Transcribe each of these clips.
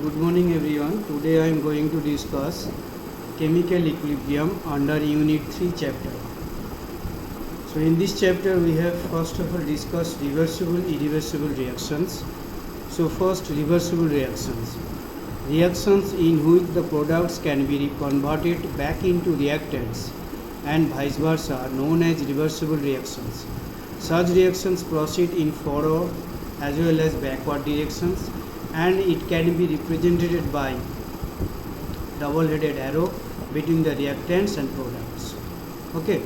Good morning everyone. Today I am going to discuss chemical equilibrium under unit 3 chapter. So in this chapter we have first of all discussed reversible irreversible reactions. So first, reversible reactions. Reactions in which the products can be converted back into reactants and vice versa are known as reversible reactions. Such reactions proceed in forward as well as backward directions, and it can be represented by double-headed arrow between the reactants and products. Okay,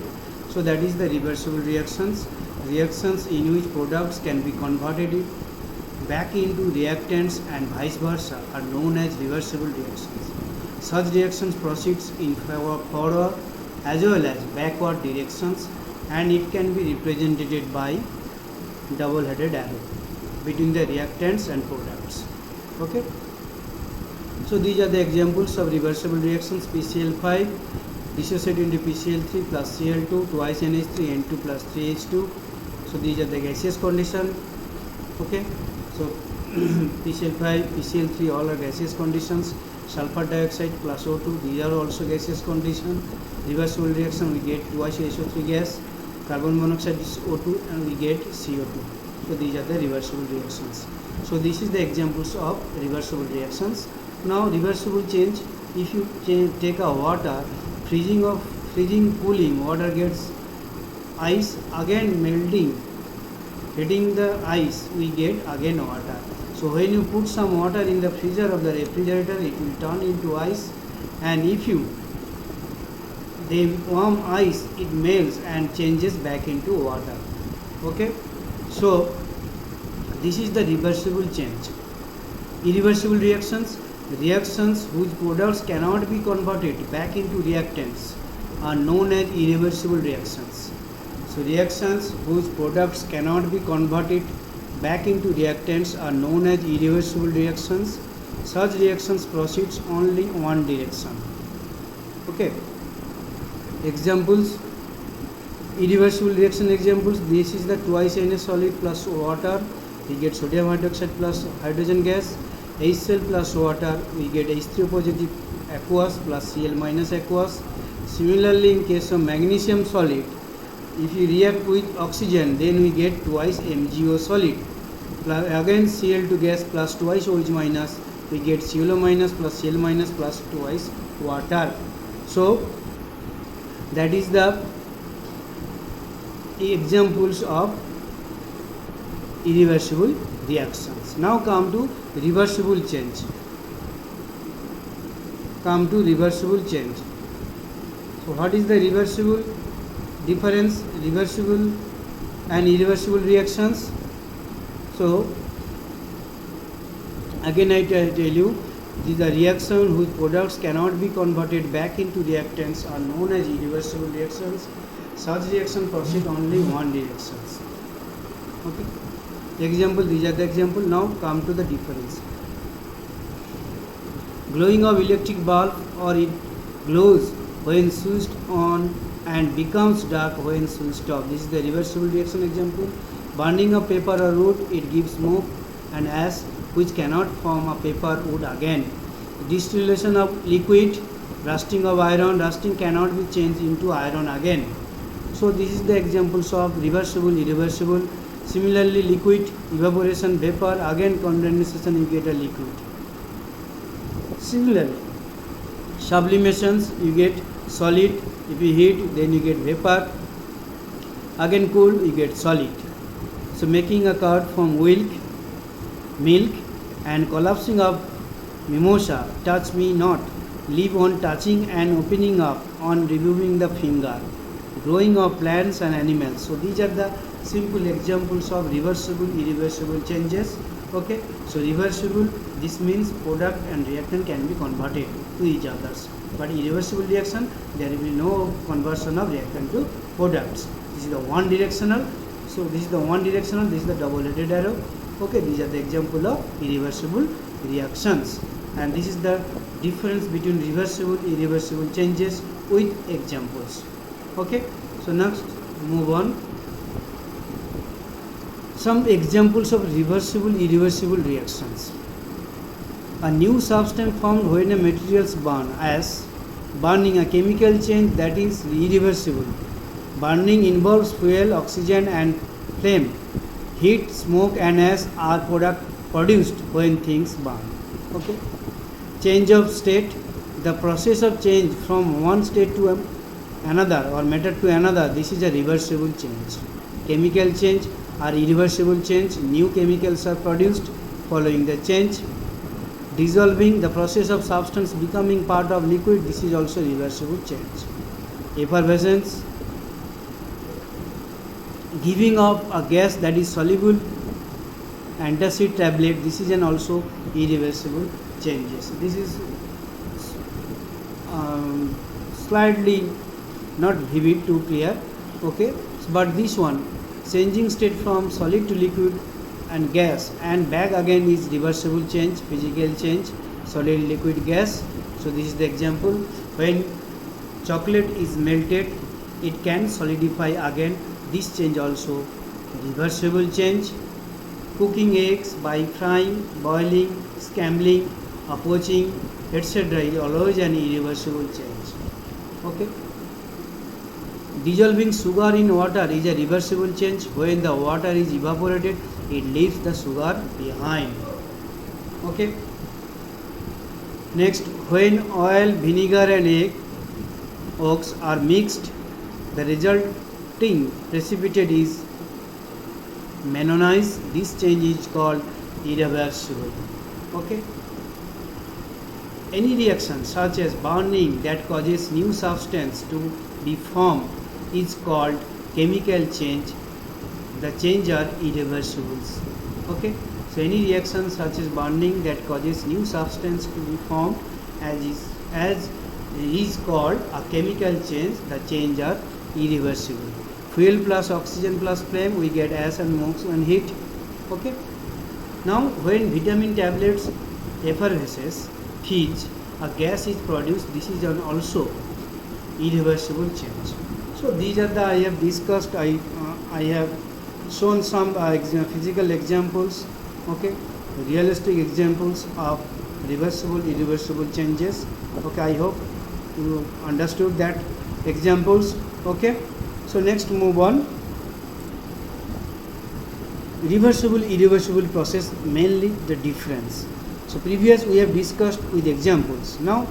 so that is the reversible reactions. Reactions in which products can be converted back into reactants and vice versa are known as reversible reactions. Such reactions proceeds in forward as well as backward directions, and it can be represented by double-headed arrow between the reactants and products. Okay, so these are the examples of reversible reactions. PCl5 dissociate into PCl3 plus Cl2 twice NH3 N2 plus 3H2. So these are the gaseous condition. Okay, so PCl5 PCl3 all are gaseous conditions. Sulfur dioxide plus O2, these are also gaseous condition. Reversible reaction, we get twice SO3 gas. Carbon monoxide is O2 and we get CO2. So these are the reversible reactions. So this is the examples of reversible reactions. Now reversible change, if you take a water, freezing, cooling, water gets ice, again melting, hitting the ice, we get again water. So when you put some water in the freezer of the refrigerator, it will turn into ice, and if you warm ice, it melts and changes back into water. Okay, so this is the reversible change. Irreversible reactions, reactions whose products cannot be converted back into reactants are known as irreversible reactions. So reactions whose products cannot be converted back into reactants are known as irreversible reactions. Such reactions proceeds only one direction. Okay, examples, irreversible reaction examples. This is the twice Na solid plus water, we get sodium hydroxide plus hydrogen gas. HCl plus water, we get H3O positive aqueous plus Cl minus aqueous. Similarly, in case of magnesium solid, if you react with oxygen, then we get twice MgO solid. Plus again Cl2 gas plus twice OH minus, we get Cl minus plus Cl minus plus twice water. So that is the examples of irreversible reactions. Now come to reversible change. So what is the reversible difference, reversible and irreversible reactions? So again I tell you, these are reactions whose products cannot be converted back into reactants are known as irreversible reactions. Such reaction proceed only one directions. Okay, example, these are the example. Now come to the difference. Glowing of electric bulb, or it glows when switched on and becomes dark when switched off. This is the reversible reaction example. Burning of paper or wood, it gives smoke and ash which cannot form a paper wood again. Distillation of liquid, rusting of iron, rusting cannot be changed into iron again. So this is the examples of reversible, irreversible. Similarly, liquid, evaporation, vapor, again condensation, you get a liquid. Similarly, sublimations, you get solid. If you heat, then you get vapor. Again cool, you get solid. So making a curd from milk, and collapsing of mimosa, touch me not, leave on touching and opening up on removing the finger. Growing of plants and animals. So these are the simple examples of reversible, irreversible changes. Okay, so reversible, this means product and reactant can be converted to each others, but irreversible reaction, there will be no conversion of reactant to products. This is the one directional. So this is the one directional, this is the double-headed arrow. Okay, these are the example of irreversible reactions, and this is the difference between reversible, irreversible changes with examples. Okay, so next move on. Some examples of reversible, irreversible reactions. A new substance formed when a materials burn, as burning, a chemical change that is irreversible. Burning involves fuel, oxygen and flame. Heat, smoke and ash are produced when things burn. Okay. Change of state. The process of change from one state to another or matter to another, this is a reversible change. Chemical change are irreversible change. New chemicals are produced following the change. Dissolving, the process of substance becoming part of liquid, this is also reversible change. Effervescence, giving of a gas that is soluble, antacid tablet, this is an also irreversible changes. This is slightly not vivid, too clear, okay, but this one, changing state from solid to liquid and gas and back again, is reversible change, physical change, solid, liquid, gas. So this is the example. When chocolate is melted, it can solidify again, this change also reversible change. Cooking eggs by frying, boiling, scrambling, poaching, etc. is always an irreversible change. Okay. Dissolving sugar in water is a reversible change. When the water is evaporated, it leaves the sugar behind. Okay. Next, when oil, vinegar and egg yolks are mixed, the resulting precipitate is mayonnaise. This change is called irreversible. Okay. Any reaction such as burning that causes new substance to be formed is called chemical change. The change are irreversibles. Okay. So any reaction such as burning that causes new substance to be formed as is called a chemical change. The change are irreversible. Fuel plus oxygen plus flame, we get ash and smoke and heat. Okay. Now when vitamin tablets effervesces, fizz, a gas is produced, this is an also irreversible change. So these are the I have discussed. I have shown some physical examples, okay, realistic examples of reversible, irreversible changes. Okay, I hope you understood that examples. Okay, so next move on. Reversible, irreversible process, mainly the difference. So previous we have discussed with examples. Now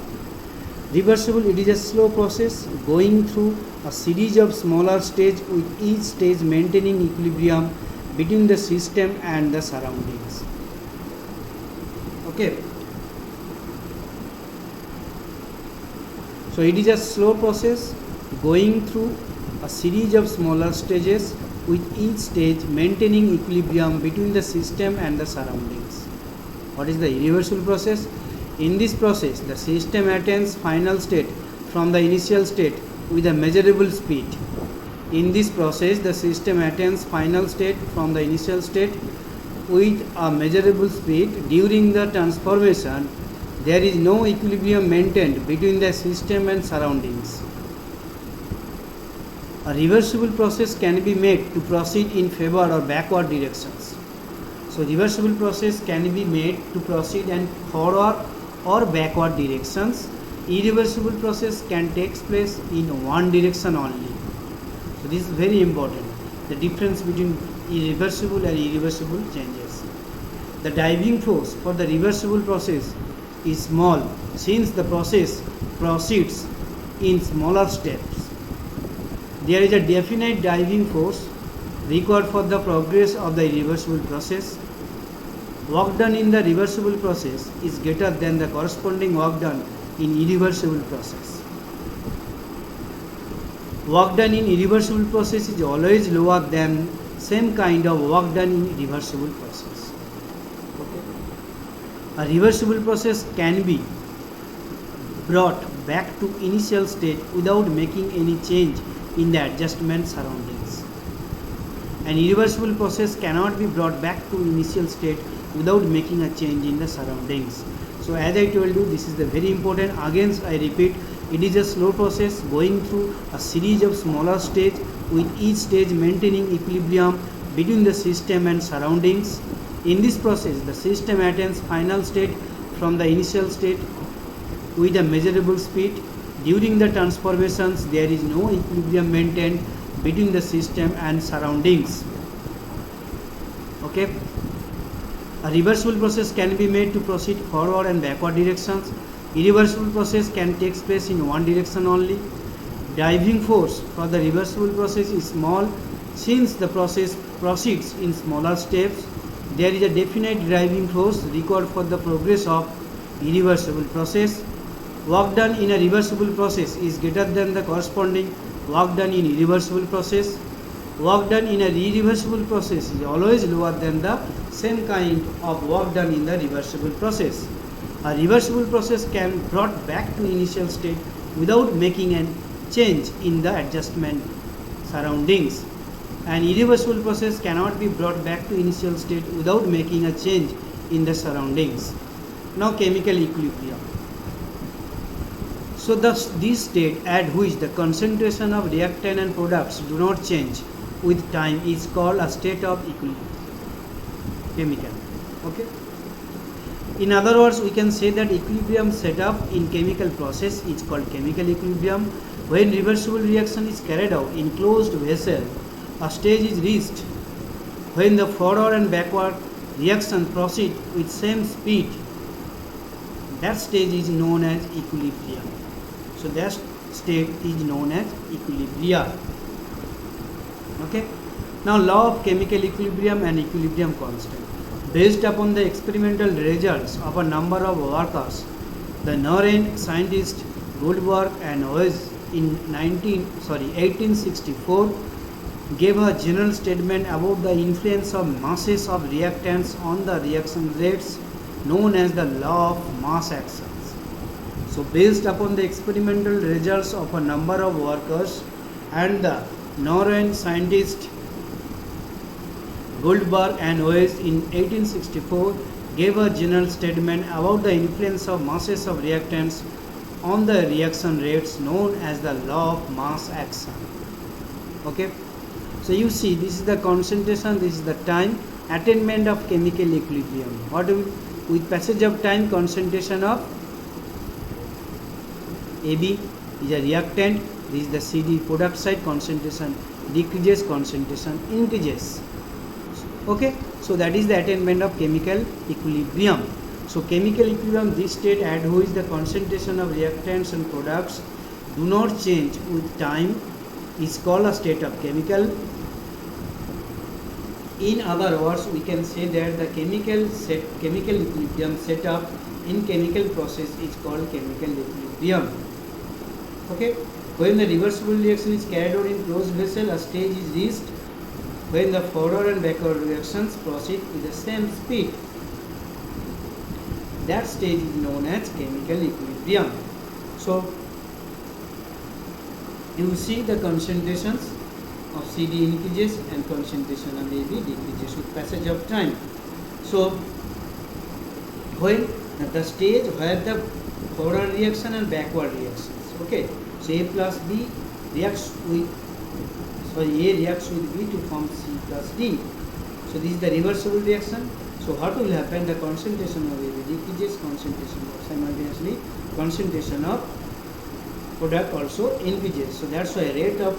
reversible, it is a slow process going through a series of smaller stages, with each stage maintaining equilibrium between the system and the surroundings. Okay. So it is a slow process going through a series of smaller stages, with each stage maintaining equilibrium between the system and the surroundings. What is the irreversible process? In this process, the system attains final state from the initial state with a measurable speed. In this process, the system attains final state from the initial state with a measurable speed. During the transformation, there is no equilibrium maintained between the system and surroundings. A reversible process can be made to proceed in favor or backward directions. So reversible process can be made to proceed in forward or backward directions. Irreversible process can take place in one direction only. So this is very important, the difference between irreversible and irreversible changes. The driving force for the reversible process is small, since the process proceeds in smaller steps. There is a definite driving force required for the progress of the irreversible process. Work done in the reversible process is greater than the corresponding work done in irreversible process. Work done in irreversible process is always lower than same kind of work done in reversible process. Okay. A reversible process can be brought back to initial state without making any change in the adjustment surroundings. An irreversible process cannot be brought back to initial state without making a change in the surroundings. So as I told you, this is the very important. Again I repeat, it is a slow process going through a series of smaller stages, with each stage maintaining equilibrium between the system and surroundings. In this process, the system attains final state from the initial state with a measurable speed. During the transformations, there is no equilibrium maintained between the system and surroundings. Okay. A reversible process can be made to proceed forward and backward directions. Irreversible process can take place in one direction only. Driving force for the reversible process is small since the process proceeds in smaller steps. There is a definite driving force required for the progress of irreversible process. Work done in a reversible process is greater than the corresponding work done in irreversible process. Work done in a irreversible process is always lower than the same kind of work done in the reversible process. A reversible process can be brought back to initial state without making a change in the adjustment surroundings. An irreversible process cannot be brought back to initial state without making a change in the surroundings. Now chemical equilibrium. So this state at which the concentration of reactant and products do not change with time is called a state of equilibrium. Chemical. Okay. In other words, we can say that equilibrium setup in chemical process is called chemical equilibrium. When reversible reaction is carried out in closed vessel, a stage is reached when the forward and backward reaction proceed with same speed. That stage is known as equilibrium. So that state is known as equilibrium. Okay. Now law of chemical equilibrium and equilibrium constant. Based upon the experimental results of a number of workers, the Norwegian scientists Goldberg and Oes in 1864 gave a general statement about the influence of masses of reactants on the reaction rates known as the law of mass actions. So based upon the experimental results of a number of workers and the Norwegian scientists Goldberg and Oes in 1864 gave a general statement about the influence of masses of reactants on the reaction rates known as the law of mass action. Okay. So you see, this is the concentration, this is the time, attainment of chemical equilibrium. What will, with passage of time, concentration of AB is a reactant, this is the CD product side, concentration decreases, concentration increases. Okay, so that is the attainment of chemical equilibrium. So chemical equilibrium, this state at which the concentration of reactants and products do not change with time is called a state of chemical. In other words, we can say that the chemical equilibrium setup in chemical process is called chemical equilibrium. Okay, when the reversible reaction is carried out in closed vessel, a stage is reached when the forward and backward reactions proceed with the same speed. That stage is known as chemical equilibrium. So you see the concentrations of CD increases and concentration of AB decreases with passage of time. So when the stage where the forward reaction and backward reactions, okay, so A plus B reacts with A reacts with B to form C plus D. So this is the reversible reaction. So what will happen? The concentration of AB decreases, concentration of simultaneously concentration of product also increases. So that's why rate of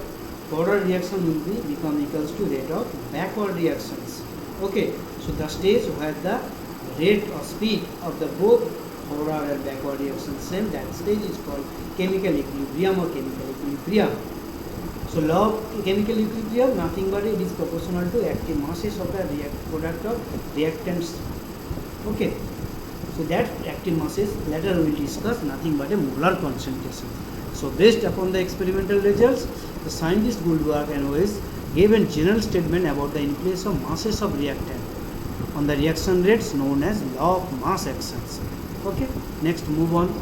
forward reaction will become equals to rate of backward reactions. Okay. So the stage where the rate or speed of the both forward and backward reactions same, that stage is called chemical equilibrium or chemical equilibrium. So law of chemical equilibrium, nothing but it is proportional to active masses of the product of reactants. Okay. So that active masses later we will discuss, nothing but a molar concentration. So based upon the experimental results, the scientists Goldberg and Oes gave a general statement about the influence of masses of reactant on the reaction rates known as law of mass actions. Okay. Next, move on.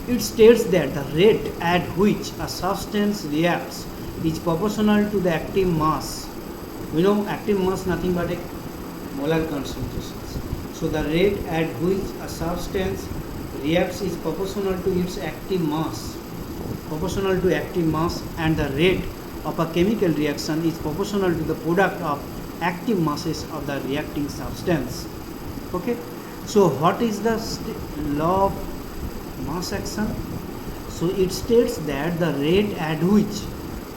It states that the rate at which a substance reacts is proportional to the active mass. We know active mass nothing but a molar concentrations. So the rate at which a substance reacts is proportional to its active mass. Proportional to active mass, and the rate of a chemical reaction is proportional to the product of active masses of the reacting substance. Okay, so what is the law of mass action? So it states that the rate at which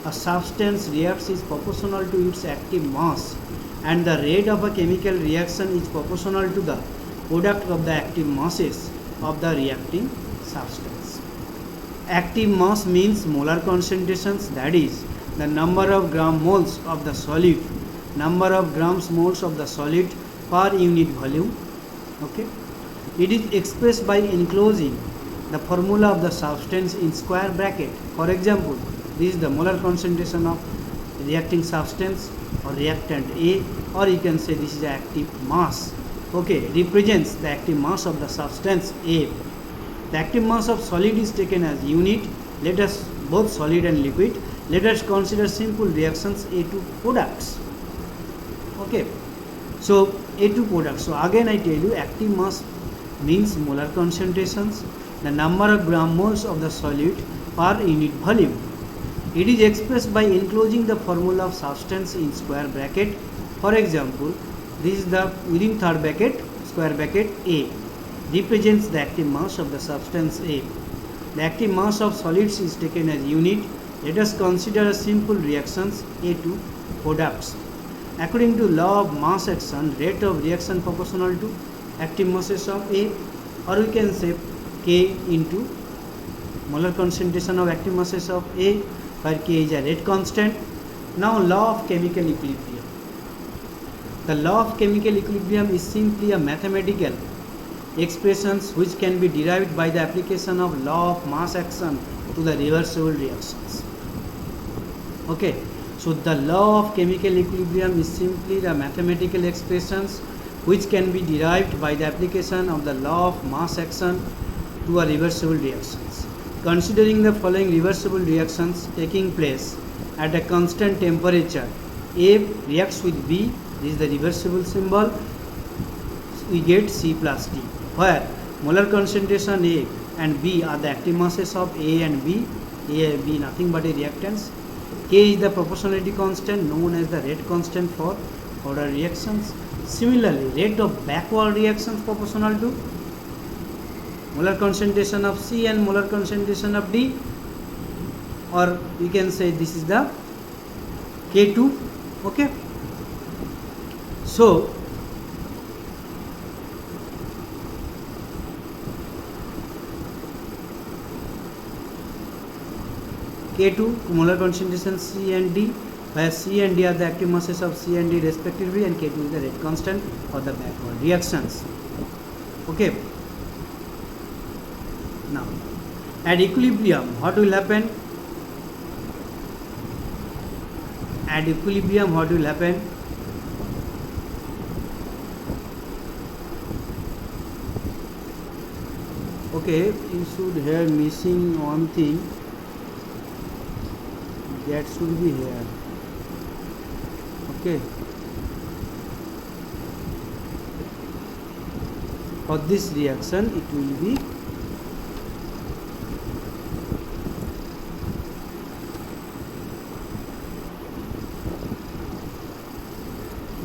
a substance reacts is proportional to its active mass, and the rate of a chemical reaction is proportional to the product of the active masses of the reacting substance. Active mass means molar concentrations, that is the number of gram moles of the solid, number of grams moles of the solid per unit volume. Okay, it is expressed by enclosing the formula of the substance in square bracket. For example, this is the molar concentration of reacting substance or reactant A, or you can say this is the active mass. Okay, represents the active mass of the substance A. The active mass of solid is taken as unit. Let us, both solid and liquid, let us consider simple reactions A2 products. Okay, so A2 products. So again I tell you, active mass means molar concentrations, the number of gram moles of the solid per unit volume. It is expressed by enclosing the formula of substance in square bracket. For example, this is the within third bracket, square bracket A, represents the active mass of the substance A. The active mass of solids is taken as unit. Let us consider a simple reactions A2 products. According to law of mass action, rate of reaction proportional to active masses of A, or we can say K into molar concentration of active masses of A, where K is a rate constant. Now law of chemical equilibrium. The law of chemical equilibrium is simply a mathematical expressions which can be derived by the application of law of mass action to the reversible reactions. Okay, so the law of chemical equilibrium is simply the mathematical expressions which can be derived by the application of the law of mass action to a reversible reactions. Considering the following reversible reactions taking place at a constant temperature, A reacts with B, this is the reversible symbol, we get C plus D, where molar concentration A and B are the active masses of A and B. A and B nothing but a reactants. K is the proportionality constant known as the rate constant for order reactions. Similarly, rate of backward reactions proportional to molar concentration of C and molar concentration of D, or we can say this is the K2. Okay, so K2 molar concentration C and D, where C and D are the active masses of C and D respectively, and K2 is the rate constant for the backward reactions. Okay, now at equilibrium what will happen? At equilibrium what will happen? Okay, you should have missing one thing, that should be here. Okay, for this reaction it will be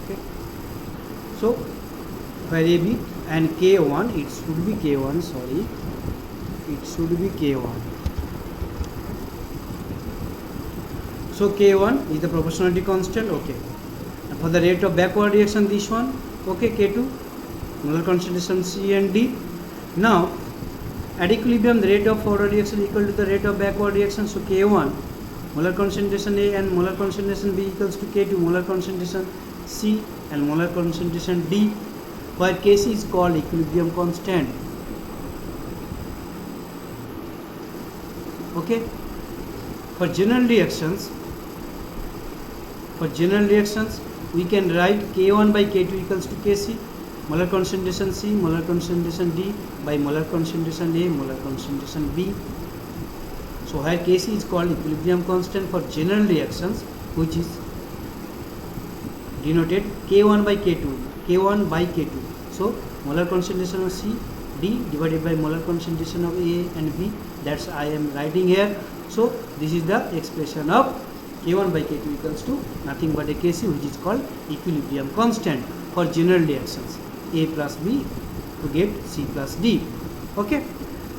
okay. So where AB and K1, it should be K1, sorry, it should be K1. So K1 is the proportionality constant. Okay, and for the rate of backward reaction, this one, okay, K2 molar concentration C and D. Now at equilibrium the rate of forward reaction equal to the rate of backward reaction. So K1 molar concentration A and molar concentration B equals to K2 molar concentration C and molar concentration D, where Kc is called equilibrium constant. Okay, for general reactions we can write K1 by K2 equals to Kc, molar concentration C, molar concentration D by molar concentration A, molar concentration B. So here Kc is called equilibrium constant for general reactions, which is denoted K1 by K2, K1 by K2. So molar concentration of C, D divided by molar concentration of A and B, that's I am writing here. So this is the expression of K1 by K2 equals to nothing but a Kc, which is called equilibrium constant for general reactions. A plus B to get C plus D. Okay.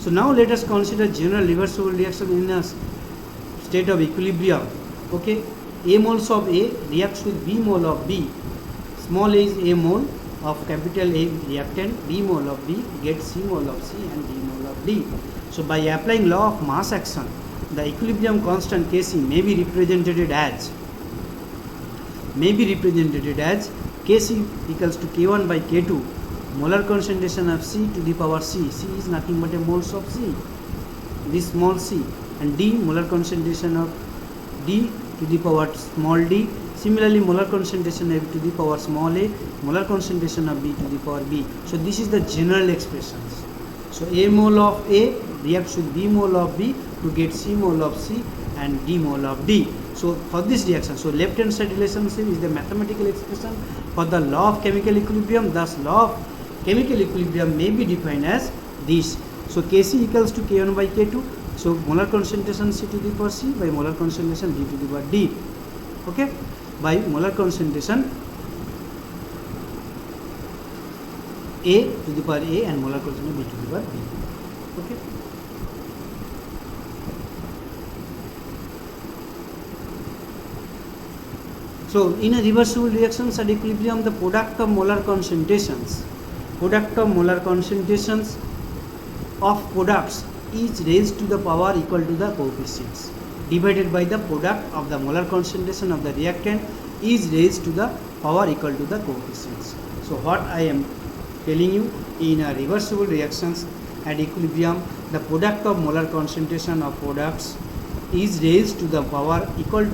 So now let us consider general reversible reaction in a state of equilibrium. Okay. A moles of A reacts with B mole of B. Small a is A mole of capital A reactant, B mole of B gets C mole of C and D mole of D. So by applying law of mass action, the equilibrium constant Kc may be represented as Kc equals to K1 by K2 molar concentration of C to the power C. C is nothing but a moles of C, this small c, and D molar concentration of D to the power small d. Similarly, molar concentration of A to the power small a, molar concentration of B to the power B. So this is the general expressions. So A mole of A reacts with B mole of B to get C mole of C and D mole of D. So for this reaction, so left hand side relationship is the mathematical expression for the law of chemical equilibrium. Thus law of chemical equilibrium may be defined as this. So Kc equals to K1 by K2. So molar concentration C to the power C by molar concentration D to the power D. Okay, by molar concentration A to the power A and molar concentration B to the power B. Okay. So in a reversible reactions at equilibrium, the product of molar concentrations of products is raised to the power equal to the coefficients divided by the product of the molar concentration of the reactant is raised to the power equal to the coefficients. So what I am telling you, in a reversible reactions at equilibrium, the product of molar concentration of products is raised to the power equal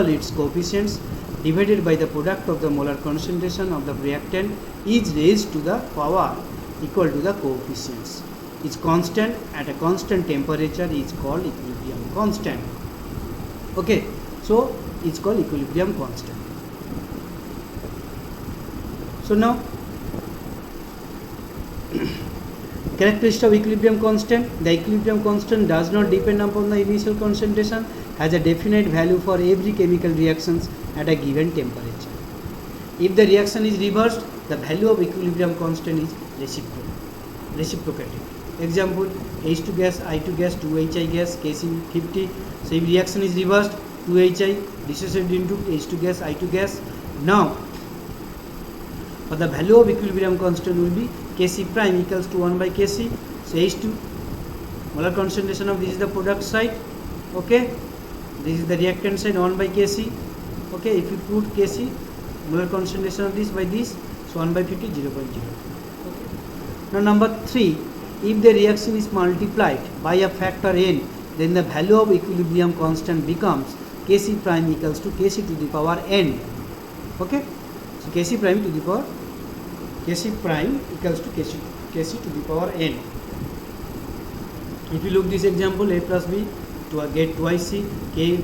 its coefficients divided by the product of the molar concentration of the reactant is raised to the power equal to the coefficients. It's constant at a constant temperature is called equilibrium constant. Okay, so it's called equilibrium constant. So now characteristic of equilibrium constant. The equilibrium constant does not depend upon the initial concentration, has a definite value for every chemical reactions at a given temperature. If the reaction is reversed, the value of equilibrium constant is reciprocating. Example, H2 gas, I2 gas, 2HI gas, Kc50. So if reaction is reversed, 2HI dissociated into H2 gas, I2 gas. Now, for the value of equilibrium constant will be Kc prime equals to 1 by Kc. So H2 molar concentration of this is the product side. Okay, this is the reactant side, 1 by Kc. Okay, if you put Kc molar concentration of this by this, so 1 by 50, 0.0. Okay. Now number 3, if the reaction is multiplied by a factor n, then the value of equilibrium constant becomes Kc prime equals to Kc to the power n. Okay, so Kc prime equals to Kc to the power n. If you look this example, A plus B to get twice C, K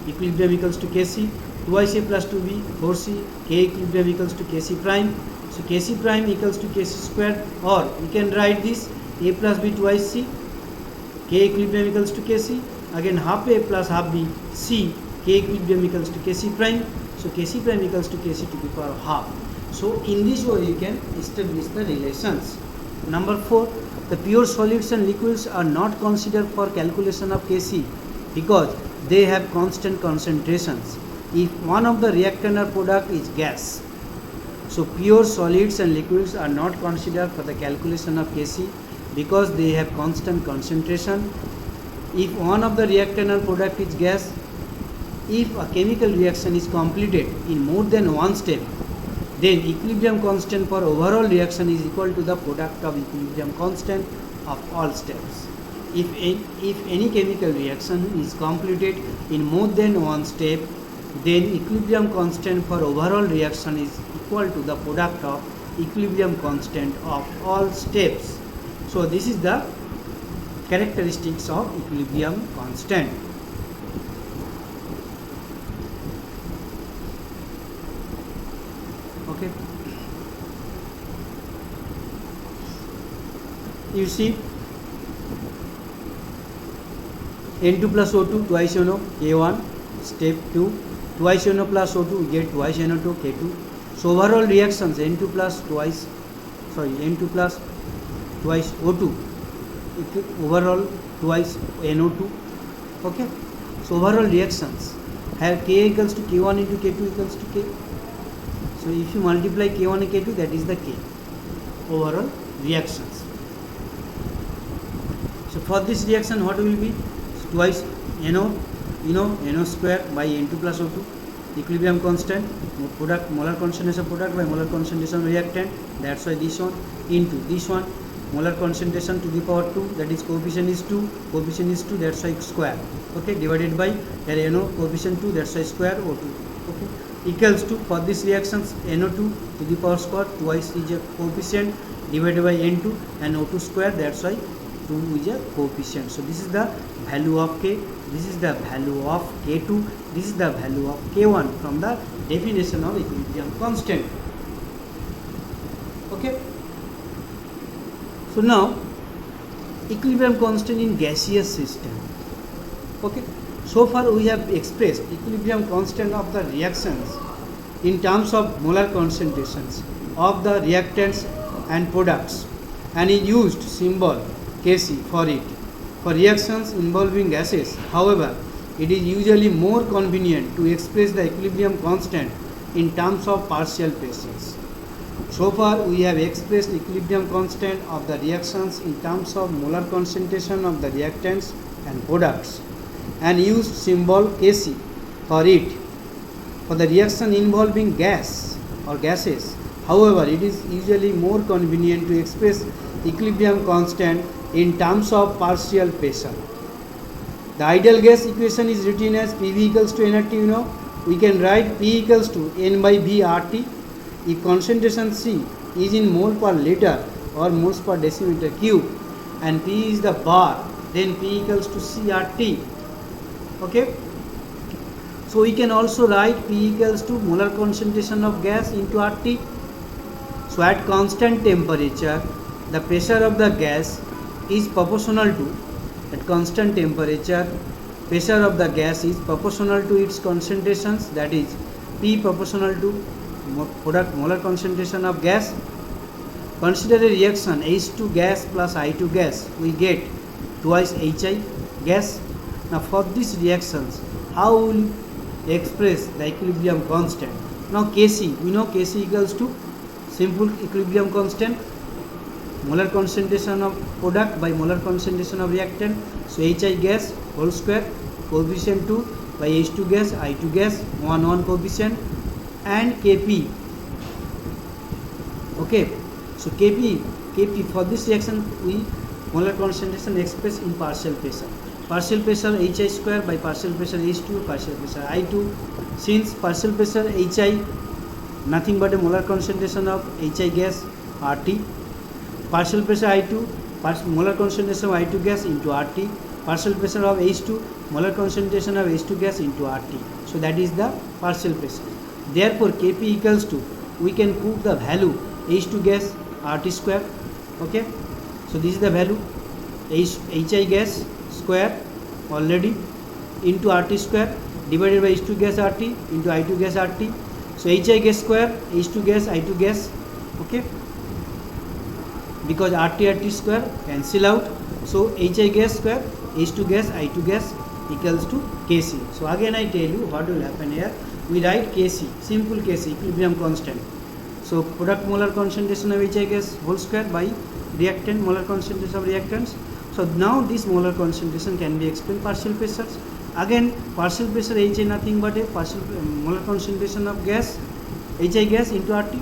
equilibrium equals to Kc, twice A plus 2B, 4C, K equilibrium equals to Kc prime. So Kc prime equals to Kc squared, or we can write this A plus B twice C, K equilibrium equals to Kc, again half A plus half B, C, K equilibrium equals to Kc prime. So Kc prime equals to Kc to the power half. So in this way you can establish the relations. Number 4, the pure solids and liquids are not considered for calculation of Kc because they have constant concentrations if one of the reactant or product is gas. So pure solids and liquids are not considered for the calculation of Kc because they have constant concentration if one of the reactant or product is gas. If a chemical reaction is completed in more than one step, then equilibrium constant for overall reaction is equal to the product of equilibrium constant of all steps. If any chemical reaction is completed in more than one step, then equilibrium constant for overall reaction is equal to the product of equilibrium constant of all steps. So this is the characteristics of equilibrium constant. Okay, you see N2 plus O2 twice NO K1, step 2, twice NO plus O2 we get twice NO2 K2, So overall reactions N2 plus twice O2 overall twice NO2. Okay, so overall reactions have K equals to K1 into K2 equals to K. So if you multiply K1 and K2, that is the K overall reactions. So for this reaction what will be? Twice NO, NO square by N2 plus O2, equilibrium constant, product molar concentration of product by molar concentration of reactant, that's why this one, into this one, molar concentration to the power 2, that is coefficient is 2, that's why square, okay, divided by here NO coefficient 2, that's why square O2, okay, equals to, for this reactions NO2 to the power square, twice is a coefficient divided by N2 and O2 square, that's why 2 is a coefficient. So this is the value of K, this is the value of K2, this is the value of K1 from the definition of equilibrium constant. Okay. So now equilibrium constant in gaseous system. Okay. So far we have expressed equilibrium constant of the reactions in terms of molar concentrations of the reactants and products, and he used symbol Kc for it. For reactions involving gases, however, it is usually more convenient to express the equilibrium constant in terms of partial pressures. So far we have expressed equilibrium constant of the reactions in terms of molar concentration of the reactants and products and used symbol Kc for it. For the reaction involving gas or gases, however, it is usually more convenient to express equilibrium constant in terms of partial pressure. The ideal gas equation is written as PV equals to nRT. We can write P equals to N by V RT. If concentration C is in mole per liter or moles per decimeter cube and P is the bar, then P equals to CRT. Okay. So we can also write P equals to molar concentration of gas into RT. So at constant temperature, the pressure of the gas is proportional to, at constant temperature, pressure of the gas is proportional to its concentrations, that is P proportional to product molar concentration of gas. Consider a reaction H2 gas plus I2 gas, we get twice HI gas. Now for these reactions, how will you express the equilibrium constant? Now Kc, we know Kc equals to simple equilibrium constant, molar concentration of product by molar concentration of reactant. So HI gas whole square, coefficient 2 by H2 gas, I2 gas, 1 coefficient, and Kp. Okay, so Kp for this reaction we molar concentration expressed in partial pressure. Partial pressure HI square by partial pressure H2, partial pressure I2. Since partial pressure HI nothing but a molar concentration of HI gas RT. Partial pressure I2, molar concentration of I2 gas into RT. Partial pressure of H2, molar concentration of H2 gas into RT. So that is the partial pressure. Therefore Kp equals to, we can put the value H2 gas RT square. Okay, so this is the value HI gas square already into RT square divided by H2 gas RT into I2 gas RT. So HI gas square, H2 gas, I2 gas. Okay, because RT square cancel out. So HI gas square, H2 gas, I2 gas equals to Kc. So again I tell you what will happen here. We write Kc, simple Kc, equilibrium constant. So product molar concentration of HI gas whole square by reactant molar concentration of reactants. So now this molar concentration can be explained partial pressures. Again partial pressure HI nothing but a partial molar concentration of gas, HI gas into RT.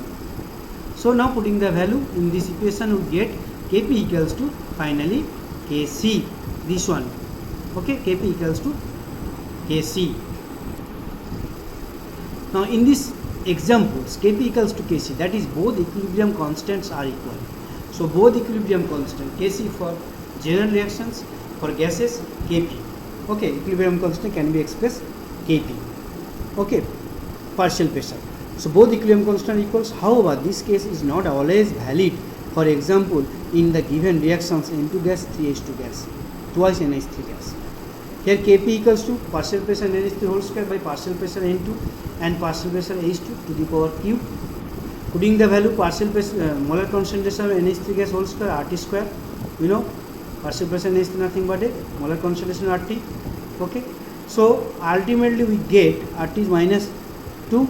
So now putting the value in this equation we get Kp equals to finally Kc, this one. Okay, Kp equals to Kc. Now in this examples Kp equals to Kc, that is both equilibrium constants are equal. So both equilibrium constant Kc for general reactions, for gases Kp. Okay, equilibrium constant can be expressed Kp. Okay, partial pressure. So both equilibrium constant equals. However, this case is not always valid. For example, in the given reactions N2 gas, 3H2 gas, twice NH3 gas. Here Kp equals to partial pressure NH3 whole square by partial pressure N2 and partial pressure H2 to the power q. putting the value partial molar concentration of NH3 gas whole square RT square, you know partial pressure NH3 nothing but a molar concentration RT. Okay, so ultimately we get RT is minus 2.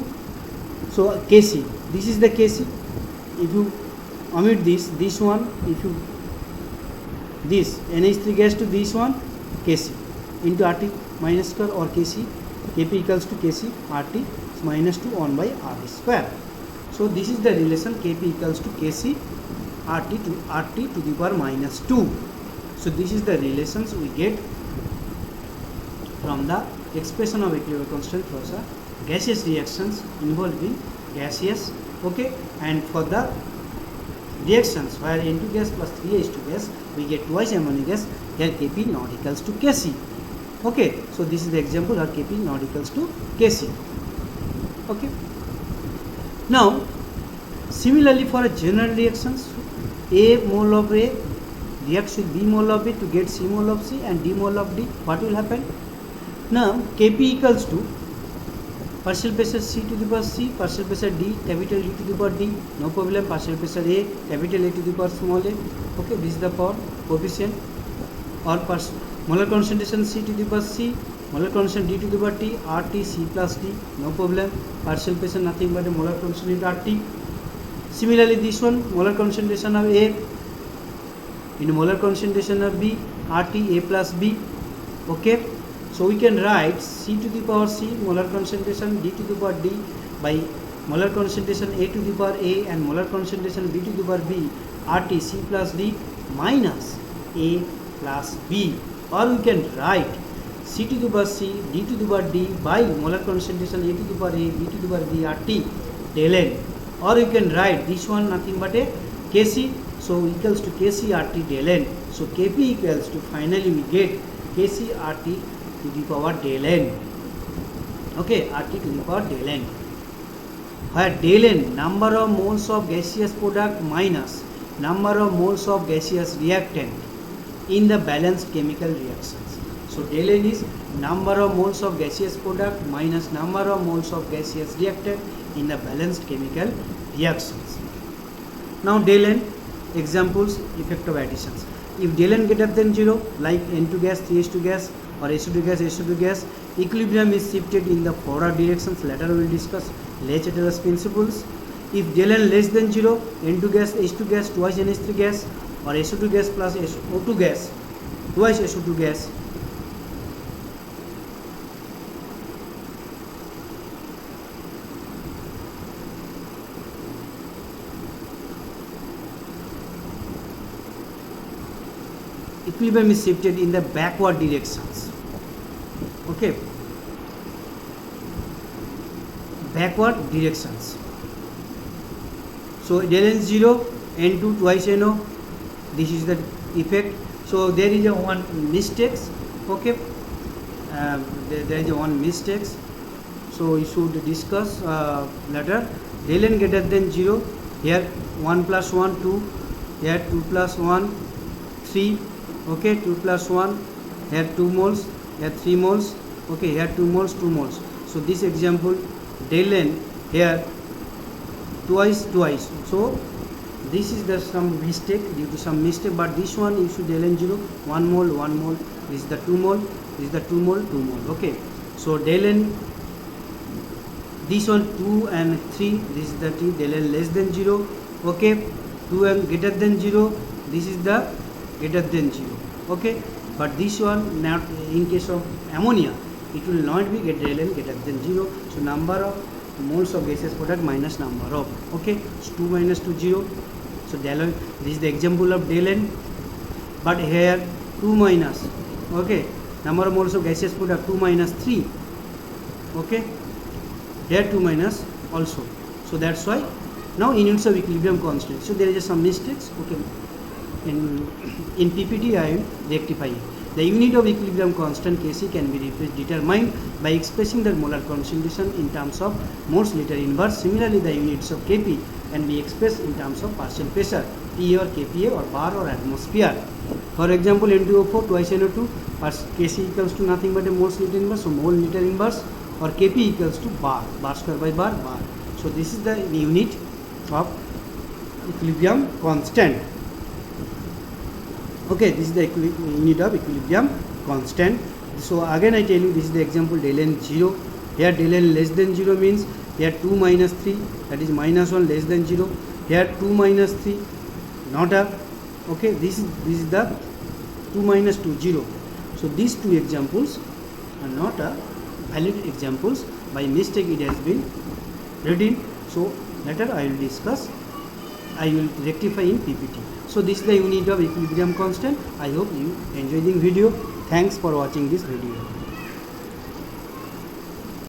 So Kc, this is the Kc. If you omit this one, if you this NH3 gas to this one, Kc into RT minus square, or Kc Kp equals to Kc RT is minus 2 1 by RT square. So this is the relation Kp equals to Kc RT to the power minus 2. So this is the relations we get from the expression of equilibrium constant for the gaseous reactions involving gaseous. Okay, and for the reactions where N2 gas plus 3H2 gas, we get twice ammonia gas. Here Kp not equals to Kc. Okay, so this is the example where Kp not equals to Kc. Okay. Now, similarly for a general reactions, A mole of A reacts with B mole of B to get C mole of C and D mole of D. What will happen? Now, Kp equals to partial pressure C to the power C, partial pressure D, capital D to the power D, no problem, partial pressure A, capital A to the power small a. Okay, this is the power coefficient. Or molar concentration C to the power C, molar concentration D to the power T, RT C plus D, no problem, partial pressure nothing but a molar concentration RT. Similarly this one, molar concentration of A into molar concentration of B, RT A plus B. Okay, so we can write C to the power C, molar concentration D to the power D, by molar concentration A to the power A and molar concentration B to the power B, RT C plus D minus A plus B. Or we can write C to the power C, D to the power D by molar concentration A to the power A, B to the power B, RT del N. Or you can write this one nothing but a Kc, so equals to Kc RT del N. So Kp equals to, finally we get Kc RT to the power del N. Okay, RT to the power del N, where del N number of moles of gaseous product minus number of moles of gaseous reactant in the balanced chemical reactions. So del N is number of moles of gaseous product minus number of moles of gaseous reactant in the balanced chemical reactions. Now del N examples, effect of additions. If del N greater than 0, like N2 gas, 3H2 gas or H2 gas, H2 gas, equilibrium is shifted in the forward directions. Later we will discuss Le-Chatter's principles. If del N less than 0, N2 gas, H2 gas, twice NH3 gas or SO2 gas plus SO2 gas, twice SO2 gas, equilibrium is shifted in the backward directions. Okay, backward directions. So del N 0, N2 twice NO, this is the effect. So there is a one mistakes. Okay, there is a one mistakes. So we should discuss later. Del N greater than 0, here 1 plus 1 2, here 2 plus 1 3. Okay, 2 plus 1, here 2 moles, here 3 moles. Okay, here 2 moles, 2 moles. So this example del N here twice. So this is the some mistake, due to some mistake, but this one you should del N 0, 1 mole, 1 mole, this is the 2 mole, this is the 2 mole, 2 mole. Okay, so del N, this one 2 and 3, this is the T, del N less than 0. Okay, 2 and greater than 0, this is the greater than 0. Okay, but this one not in case of ammonia, it will not be del N greater than 0. So number of moles of gaseous product minus number of, okay, so 2 minus 2 0. So del N, this is the example of del N, but here 2 minus, okay, number of moles of gaseous product 2 minus 3. Okay, here 2 minus also. So that's why now in units of equilibrium constant. So there is some mistakes. Okay, in PPT I am rectifying. The unit of equilibrium constant Kc can be determined by expressing the molar concentration in terms of moles liter inverse. Similarly, the units of Kp can be expressed in terms of partial pressure, Pa or Kpa or bar or atmosphere. For example, N2O4 twice NO2, Kc equals to nothing but a moles liter inverse, so mole liter inverse, or Kp equals to bar square by bar. So this is the unit of equilibrium constant. Okay, this is the unit of equilibrium constant. So again I tell you, this is the example del n 0. Here del n less than 0 means here 2 minus 3, that is minus 1 less than 0. Here 2 minus 3 not a, okay, this is the 2 minus 2 0. So these two examples are not a valid examples. By mistake it has been written. So later I will discuss, I will rectify in PPT. So this is the unit of equilibrium constant. I hope you enjoyed the video. Thanks for watching this video.